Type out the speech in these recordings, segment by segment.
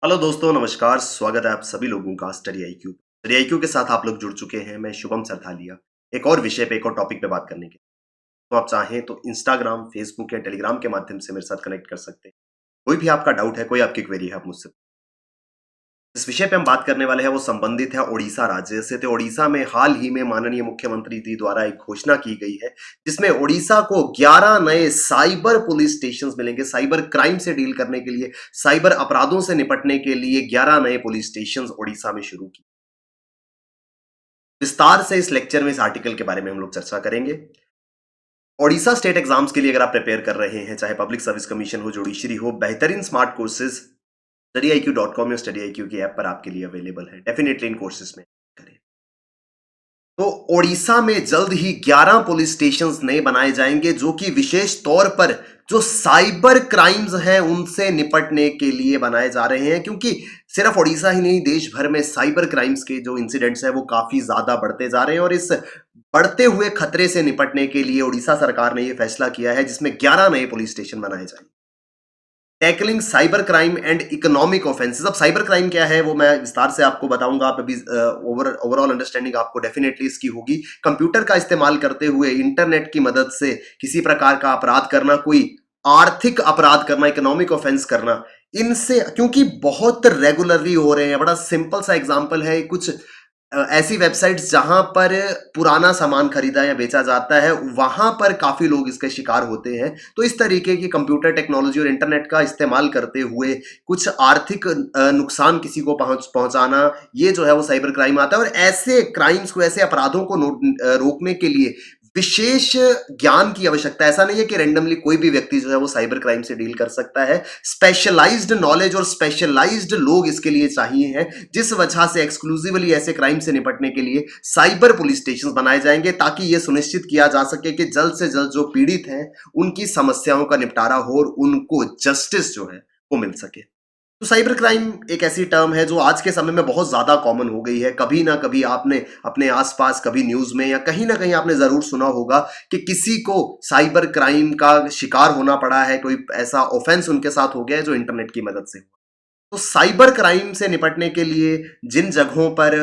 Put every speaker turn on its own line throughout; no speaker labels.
Hello दोस्तों, नमस्कार। स्वागत है आप सभी लोगों का स्टडी आई क्यू के साथ आप लोग जुड़ चुके हैं। मैं शुभम सरथालिया एक और विषय पे एक और टॉपिक पे बात करने के लिए। तो आप चाहें तो इंस्टाग्राम, फेसबुक या टेलीग्राम के माध्यम से मेरे साथ कनेक्ट कर सकते हैं। कोई भी आपका डाउट है, कोई आपकी क्वेरी है, आप मुझसे। इस विषय पे हम बात करने वाले हैं वो संबंधित है ओडिशा राज्य से। तो ओडिशा में हाल ही में माननीय मुख्यमंत्री जी द्वारा एक घोषणा की गई है, जिसमें ओडिशा को 11 नए साइबर पुलिस स्टेशन मिलेंगे। साइबर क्राइम से डील करने के लिए, साइबर अपराधों से निपटने के लिए 11 नए पुलिस स्टेशन ओडिशा में शुरू की। विस्तार से इस लेक्चर में, इस आर्टिकल के बारे में हम लोग चर्चा करेंगे। ओडिशा स्टेट एग्जाम्स के लिए अगर आप प्रिपेयर कर रहे हैं, चाहे पब्लिक सर्विस कमीशन हो, जुडिशरी हो, बेहतरीन स्मार्ट कोर्सेज StudyIQ.com या StudyIQ की ऐप पर आपके लिए अवेलेबल है। डेफिनेटली इन कोर्सेज में करें। तो ओडिशा में जल्द ही 11 पुलिस स्टेशंस नए बनाए जाएंगे, जो कि विशेष तौर पर जो साइबर क्राइम्स हैं उनसे निपटने के लिए बनाए जा रहे हैं। क्योंकि सिर्फ ओडिशा ही नहीं, देश भर में साइबर क्राइम्स के जो इंसिडेंट्स हैं वो काफी ज्यादा बढ़ते जा रहे हैं। और इस बढ़ते हुए खतरे से निपटने के लिए ओडिशा सरकार ने यह फैसला किया है, जिसमें 11 नए पुलिस स्टेशन बनाए जाएंगे। Tackling cyber crime and economic offences. अब साइबर क्राइम क्या है वो मैं विस्तार से आपको बताऊंगा। आप अभी ओवरऑल अंडरस्टैंडिंग आपको डेफिनेटली इसकी होगी। कंप्यूटर का इस्तेमाल करते हुए, इंटरनेट की मदद से किसी प्रकार का अपराध करना, कोई आर्थिक अपराध करना, इकोनॉमिक ऑफेंस करना, इनसे क्योंकि बहुत रेगुलरली हो रहे हैं। बड़ा सिंपल सा एग्जांपल है, कुछ ऐसी वेबसाइट्स जहां पर पुराना सामान खरीदा या बेचा जाता है, वहां पर काफी लोग इसके शिकार होते हैं। तो इस तरीके की कंप्यूटर टेक्नोलॉजी और इंटरनेट का इस्तेमाल करते हुए कुछ आर्थिक नुकसान किसी को पहुंचाना, ये जो है वो साइबर क्राइम आता है। और ऐसे क्राइम्स को, ऐसे अपराधों को रोकने के लिए विशेष ज्ञान की आवश्यकता है। ऐसा नहीं है कि रैंडमली कोई भी व्यक्ति जो है वो साइबर क्राइम से डील कर सकता है। स्पेशलाइज्ड नॉलेज और स्पेशलाइज्ड लोग इसके लिए चाहिए हैं, जिस वजह से एक्सक्लूसिवली ऐसे क्राइम से निपटने के लिए साइबर पुलिस स्टेशन बनाए जाएंगे, ताकि यह सुनिश्चित किया जा सके कि जल्द से जल्द जो पीड़ित हैं उनकी समस्याओं का निपटारा हो और उनको जस्टिस जो है वो मिल सके। तो साइबर क्राइम एक ऐसी टर्म है जो आज के समय में बहुत ज्यादा कॉमन हो गई है। कभी ना कभी आपने अपने आसपास, कभी न्यूज में या कहीं ना कहीं आपने जरूर सुना होगा कि किसी को साइबर क्राइम का शिकार होना पड़ा है, कोई ऐसा ऑफेंस उनके साथ हो गया है जो इंटरनेट की मदद से हुआ। तो साइबर क्राइम से निपटने के लिए जिन जगहों पर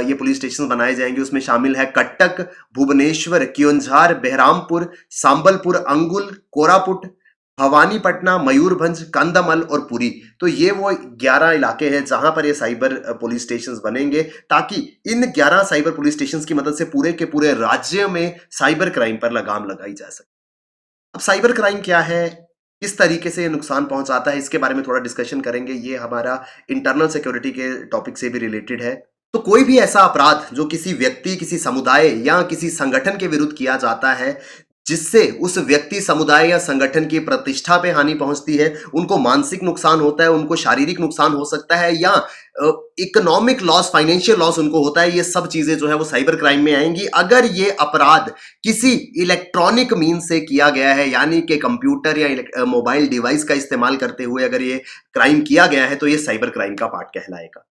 ये पुलिस स्टेशन बनाए जाएंगे, उसमें शामिल है कटक, भुवनेश्वर, क्योंझार, बहरामपुर, सांबलपुर, अंगुल, कोरापुट, भवानीपटना, मयूरभंज, कंधमल और पुरी। तो ये वो 11 इलाके हैं जहां पर ये साइबर पुलिस स्टेशन बनेंगे, ताकि इन 11 साइबर पुलिस स्टेशन की मदद से पूरे के पूरे राज्य में साइबर क्राइम पर लगाम लगाई जा सके। अब साइबर क्राइम क्या है, किस तरीके से ये नुकसान पहुंचाता है, इसके बारे में थोड़ा डिस्कशन करेंगे। ये हमारा इंटरनल सिक्योरिटी के टॉपिक से भी रिलेटेड है। तो कोई भी ऐसा अपराध जो किसी व्यक्ति, किसी समुदाय या किसी संगठन के विरुद्ध किया जाता है, जिससे उस व्यक्ति, समुदाय या संगठन की प्रतिष्ठा पे हानि पहुंचती है, उनको मानसिक नुकसान होता है, उनको शारीरिक नुकसान हो सकता है, या इकोनॉमिक लॉस, फाइनेंशियल लॉस उनको होता है, ये सब चीजें जो है वो साइबर क्राइम में आएंगी अगर ये अपराध किसी इलेक्ट्रॉनिक मीन से किया गया है। यानी कि कंप्यूटर या मोबाइल डिवाइस का इस्तेमाल करते हुए अगर ये क्राइम किया गया है, तो ये साइबर क्राइम का पार्ट कहलाएगा।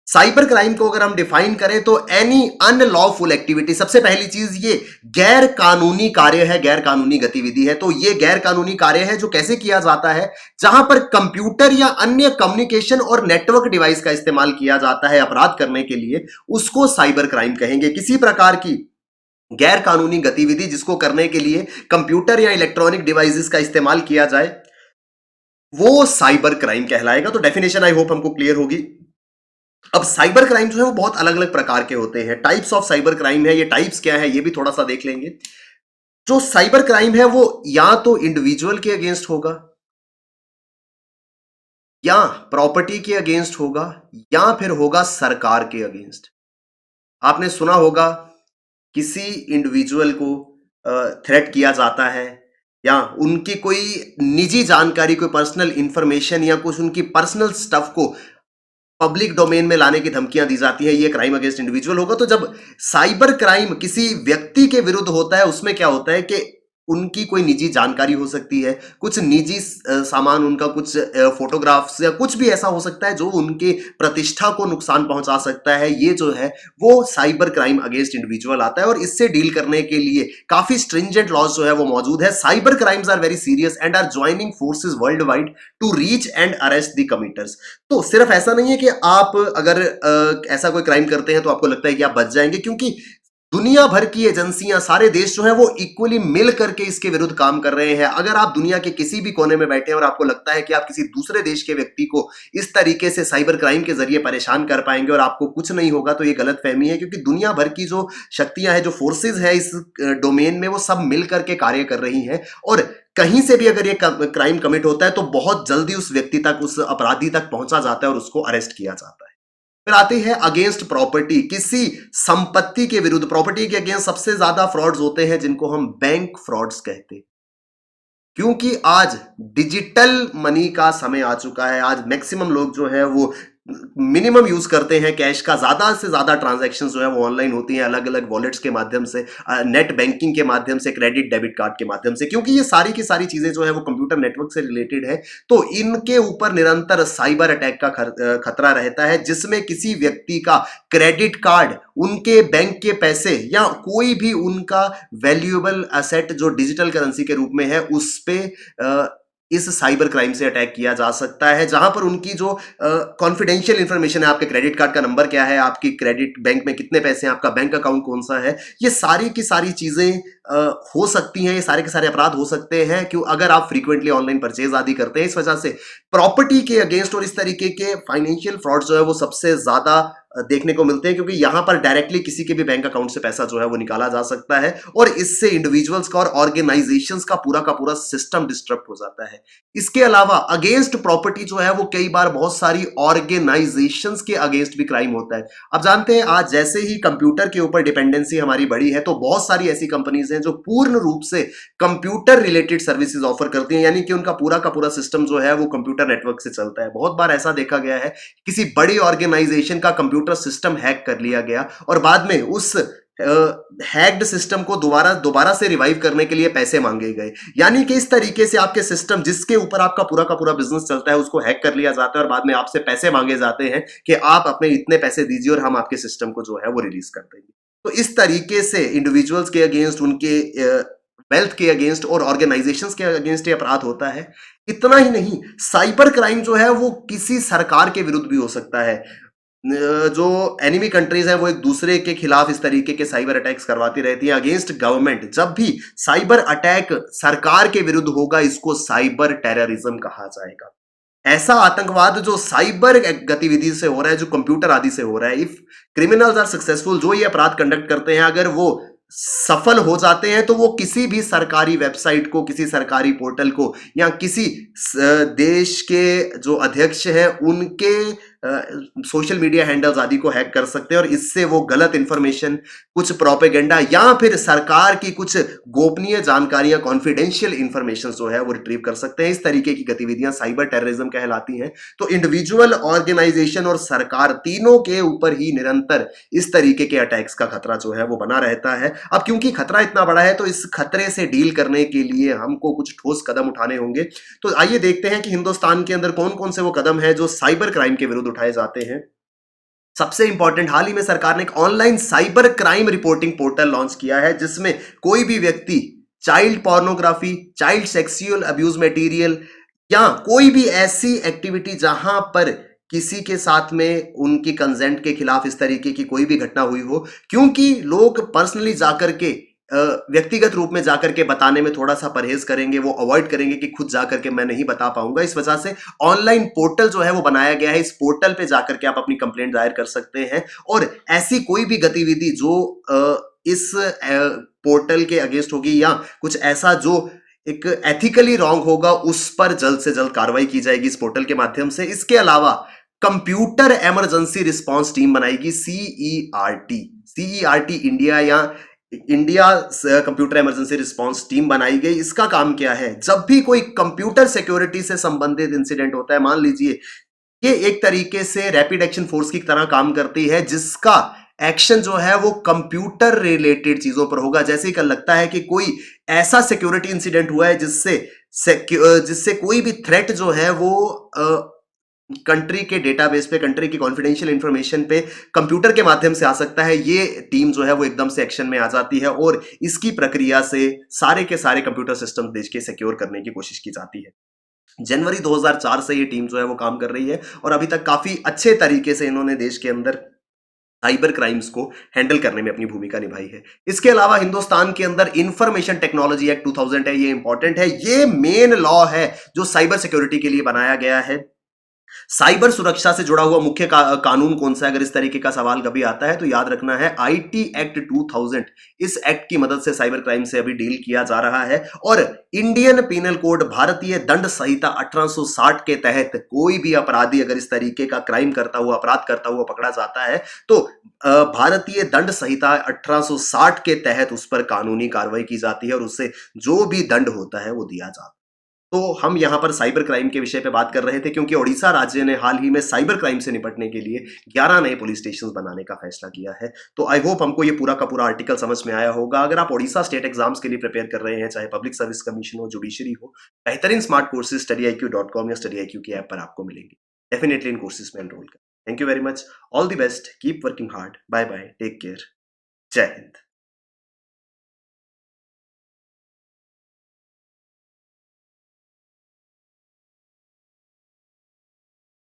साइबर क्राइम को अगर हम डिफाइन करें तो एनी अनलॉफुल एक्टिविटी, सबसे पहली चीज ये गैर कानूनी कार्य है, गैर कानूनी गतिविधि है। तो ये गैर कानूनी कार्य है जो कैसे किया जाता है, जहां पर कंप्यूटर या अन्य कम्युनिकेशन और नेटवर्क डिवाइस का इस्तेमाल किया जाता है अपराध करने के लिए, उसको साइबर क्राइम कहेंगे। किसी प्रकार की गैर कानूनी गतिविधि जिसको करने के लिए कंप्यूटर या इलेक्ट्रॉनिक डिवाइसेस का इस्तेमाल किया जाए, वो साइबर क्राइम कहलाएगा। तो डेफिनेशन आई होप हमको क्लियर होगी। अब साइबर क्राइम जो है वो बहुत अलग अलग प्रकार के होते हैं। टाइप्स ऑफ साइबर क्राइम है, ये टाइप्स क्या है ये भी थोड़ा सा देख लेंगे। जो साइबर क्राइम है वो या तो इंडिविजुअल के अगेंस्ट होगा, या प्रॉपर्टी के अगेंस्ट होगा, या फिर होगा सरकार के अगेंस्ट। आपने सुना होगा किसी इंडिविजुअल को थ्रेट किया जाता है, या उनकी कोई निजी जानकारी, कोई पर्सनल इंफॉर्मेशन या कुछ उनकी पर्सनल स्टफ को पब्लिक डोमेन में लाने की धमकियां दी जाती है, ये क्राइम अगेंस्ट इंडिविजुअल होगा। तो जब साइबर क्राइम किसी व्यक्ति के विरुद्ध होता है, उसमें क्या होता है कि उनकी कोई निजी जानकारी हो सकती है, कुछ निजी सामान, उनका कुछ फोटोग्राफ्स या कुछ भी ऐसा हो सकता है जो उनके प्रतिष्ठा को नुकसान पहुंचा सकता है। ये जो है वो साइबर क्राइम अगेंस्ट इंडिविजुअल आता है और इससे डील करने के लिए काफी स्ट्रिंजेंट लॉज जो है वो मौजूद है। Cyber crimes are very serious and are joining forces worldwide to reach and arrest the committers. तो सिर्फ ऐसा नहीं है कि आप अगर ऐसा कोई क्राइम करते हैं तो आपको लगता है कि आप बच जाएंगे, क्योंकि दुनिया भर की एजेंसियां, सारे देश जो है वो इक्वली मिल करके इसके विरुद्ध काम कर रहे हैं। अगर आप दुनिया के किसी भी कोने में बैठे हैं और आपको लगता है कि आप किसी दूसरे देश के व्यक्ति को इस तरीके से साइबर क्राइम के जरिए परेशान कर पाएंगे और आपको कुछ नहीं होगा, तो ये गलत फहमी है, क्योंकि दुनिया भर की जो शक्तियां हैं, जो फोर्सेज है इस डोमेन में, वो सब मिल करके कार्य कर रही हैं। और कहीं से भी अगर ये क्राइम कमिट होता है तो बहुत जल्दी उस व्यक्ति तक, उस अपराधी तक पहुंचा जाता है और उसको अरेस्ट किया जाता है। फिर आती है अगेंस्ट प्रॉपर्टी, किसी संपत्ति के विरुद्ध। प्रॉपर्टी के अगेंस्ट सबसे ज्यादा फ्रॉड्स होते हैं जिनको हम बैंक फ्रॉड्स कहते हैं, क्योंकि आज डिजिटल मनी का समय आ चुका है। आज मैक्सिमम लोग जो है वो मिनिमम यूज करते हैं कैश का, ज्यादा से ज्यादा ट्रांजैक्शंस जो है वो ऑनलाइन होती हैं, अलग अलग वॉलेट्स के माध्यम से, नेट बैंकिंग के माध्यम से, क्रेडिट डेबिट कार्ड के माध्यम से, क्योंकि ये सारी की सारी चीजें जो है वो कंप्यूटर नेटवर्क से रिलेटेड है। तो इनके ऊपर निरंतर साइबर अटैक का खतरा रहता है, जिसमें किसी व्यक्ति का क्रेडिट कार्ड, उनके बैंक के पैसे या कोई भी उनका वैल्यूएबल एसेट जो डिजिटल करेंसी के रूप में है, उस पे इस साइबर क्राइम से अटैक किया जा सकता है। जहां पर उनकी जो कॉन्फिडेंशियल इंफॉर्मेशन है, आपके क्रेडिट कार्ड का नंबर क्या है, आपकी क्रेडिट बैंक में कितने पैसे हैं, आपका बैंक अकाउंट कौन सा है, ये सारी की सारी चीजें हो सकती हैं, ये सारे के सारे अपराध हो सकते हैं क्यों, अगर आप फ्रीक्वेंटली ऑनलाइन परचेज आदि करते हैं। इस वजह से प्रॉपर्टी के अगेंस्ट और इस तरीके के फाइनेंशियल फ्रॉड जो है वो सबसे ज्यादा देखने को मिलते हैं, क्योंकि यहां पर डायरेक्टली किसी के भी बैंक अकाउंट से पैसा जो है वो निकाला जा सकता है और इससे इंडिविजुअल्स का और ऑर्गेनाइजेशंस का पूरा सिस्टम डिस्टर्ब हो जाता है। इसके अलावा अगेंस्ट प्रॉपर्टी जो है वो कई बार बहुत सारी ऑर्गेनाइजेशंस के अगेंस्ट भी क्राइम होता है। अब जानते हैं, आज जैसे ही कंप्यूटर के ऊपर डिपेंडेंसी हमारी बढ़ी है, तो बहुत सारी ऐसी कंपनीज हैं जो पूर्ण रूप से कंप्यूटर रिलेटेड सर्विसेज ऑफर करती हैं, यानी कि उनका पूरा सिस्टम जो है वो कंप्यूटर नेटवर्क से चलता है। बहुत बार ऐसा देखा गया है, किसी बड़ी ऑर्गेनाइजेशन का कंप्यूटर सिस्टम हैक कर लिया गया और बाद में उस हैक्ड सिस्टम को दोबारा से रिवाइव करने के लिए पैसे मांगे गए। यानी कि इस तरीके से आपके सिस्टम, जिसके ऊपर आपका पूरा बिजनेस चलता है, उसको हैक कर लिया जाता है और बाद में आपसे पैसे मांगे जाते हैं कि आप अपने इतने पैसे दीजिए और हम आपके सिस्टम को जो है वो रिलीज कर देंगे। तो इस तरीके से इंडिविजुअल्स के अगेंस्ट, उनके वेल्थ के अगेंस्ट और ऑर्गेनाइजेशंस के अगेंस्ट ये अपराध होता है। इतना ही नहीं, साइबर क्राइम जो है वो किसी सरकार के विरुद्ध भी हो सकता है। जो एनिमी कंट्रीज हैं वो एक दूसरे के खिलाफ इस तरीके के साइबर अटैक्स करवाती रहती हैं अगेंस्ट गवर्नमेंट। जब भी साइबर अटैक सरकार के विरुद्ध होगा, इसको साइबर टेररिज्म कहा जाएगा। ऐसा आतंकवाद जो साइबर गतिविधि से हो रहा है, जो कंप्यूटर आदि से हो रहा है। इफ क्रिमिनल्स आर सक्सेसफुल, जो ये अपराध कंडक्ट करते हैं, अगर वो सफल हो जाते हैं तो वो किसी भी सरकारी वेबसाइट को, किसी सरकारी पोर्टल को या किसी देश के जो अध्यक्ष हैं उनके सोशल मीडिया हैंडल्स आदि को हैक कर सकते हैं और इससे वो गलत इंफॉर्मेशन, कुछ प्रोपेगेंडा या फिर सरकार की कुछ गोपनीय जानकारियां, कॉन्फिडेंशियल इंफॉर्मेशन जो है वो रिट्रीव कर सकते हैं। इस तरीके की गतिविधियां साइबर टेररिज्म कहलाती हैं। तो इंडिविजुअल, ऑर्गेनाइजेशन और सरकार तीनों के ऊपर ही निरंतर इस तरीके के अटैक्स का खतरा जो है वो बना रहता है। अब क्योंकि खतरा इतना बड़ा है तो इस खतरे से डील करने के लिए हमको कुछ ठोस कदम उठाने होंगे। तो आइए देखते हैं कि हिंदुस्तान के अंदर कौन कौन से वो कदम है जो साइबर क्राइम के विरुद्ध उठाए जाते हैं। सबसे इंपॉर्टेंट, हाल ही में सरकार ने एक online cyber crime reporting portal launch किया है, जिसमें कोई भी व्यक्ति child pornography, child sexual abuse material या कोई भी ऐसी एक्टिविटी जहां पर किसी के साथ में उनकी कंसेंट के खिलाफ इस तरीके की कोई भी घटना हुई हो, क्योंकि लोग पर्सनली जाकर के, व्यक्तिगत रूप में जाकर के बताने में थोड़ा सा परहेज करेंगे, वो अवॉइड करेंगे कि खुद जाकर के मैं नहीं बता पाऊंगा। इस वजह से ऑनलाइन पोर्टल जो है वो बनाया गया है। इस पोर्टल पे जाकर के आप अपनी कंप्लेंट दायर कर सकते हैं और ऐसी कोई भी गतिविधि जो इस पोर्टल के अगेंस्ट होगी या कुछ ऐसा जो एक एथिकली रॉन्ग होगा, उस पर जल्द से जल्द कार्रवाई की जाएगी इस पोर्टल के माध्यम से। इसके अलावा कंप्यूटर इमरजेंसी रिस्पांस टीम बनाएगी, CERT इंडिया या India computer emergency response team बनाई गई। इसका काम क्या है, जब भी कोई कंप्यूटर सिक्योरिटी से संबंधित इंसिडेंट होता है, मान लीजिए ये एक तरीके से रैपिड एक्शन फोर्स की तरह काम करती है, जिसका एक्शन जो है वो कंप्यूटर रिलेटेड चीजों पर होगा। जैसे कि लगता है कि कोई ऐसा सिक्योरिटी इंसिडेंट हुआ है जिससे कोई भी थ्रेट जो है वो कंट्री के डेटाबेस पे, कंट्री की कॉन्फिडेंशियल इंफॉर्मेशन पे कंप्यूटर के माध्यम से आ सकता है, ये टीम जो है वो एकदम से एक्शन में आ जाती है और इसकी प्रक्रिया से सारे के सारे कंप्यूटर सिस्टम देश के सिक्योर करने की कोशिश की जाती है। जनवरी 2004 से ये टीम जो है वो काम कर रही है और अभी तक काफी अच्छे तरीके से इन्होंने देश के अंदर साइबर क्राइम्स को हैंडल करने में अपनी भूमिका निभाई है। इसके अलावा हिंदुस्तान के अंदर इंफॉर्मेशन टेक्नोलॉजी एक्ट 2000 है, ये इंपॉर्टेंट है, ये मेन लॉ है जो साइबर सिक्योरिटी के लिए बनाया गया है। साइबर सुरक्षा से जुड़ा हुआ मुख्य कानून कौन सा है, अगर इस तरीके का सवाल कभी आता है तो याद रखना है आईटी एक्ट 2000। इस एक्ट की मदद से साइबर क्राइम से अभी डील किया जा रहा है। और इंडियन पिनल कोड, भारतीय दंड संहिता 1860 के तहत कोई भी अपराधी अगर इस तरीके का क्राइम करता हुआ, अपराध करता हुआ पकड़ा जाता है तो भारतीय दंड संहिता 1860 के तहत उस पर कानूनी कार्रवाई की जाती है और उससे जो भी दंड होता है वो दिया जाता है। तो हम यहां पर साइबर क्राइम के विषय पे बात कर रहे थे क्योंकि ओडिशा राज्य ने हाल ही में साइबर क्राइम से निपटने के लिए 11 नए पुलिस स्टेशन बनाने का फैसला किया है। तो आई होप हमको ये पूरा का पूरा आर्टिकल समझ में आया होगा। अगर आप ओडिशा स्टेट एग्जाम्स के लिए प्रिपेयर कर रहे हैं, चाहे पब्लिक सर्विस कमीशन हो, जुडिशरी हो, बेहतरीन स्मार्ट कोर्सेज studyIQ.com या studyIQ की ऐप पर आपको मिलेंगे। डेफिनेटली इन कोर्सेज में एनरोल करें। Thank you very much, all the best, keep working hard, bye bye, take care, जय हिंद।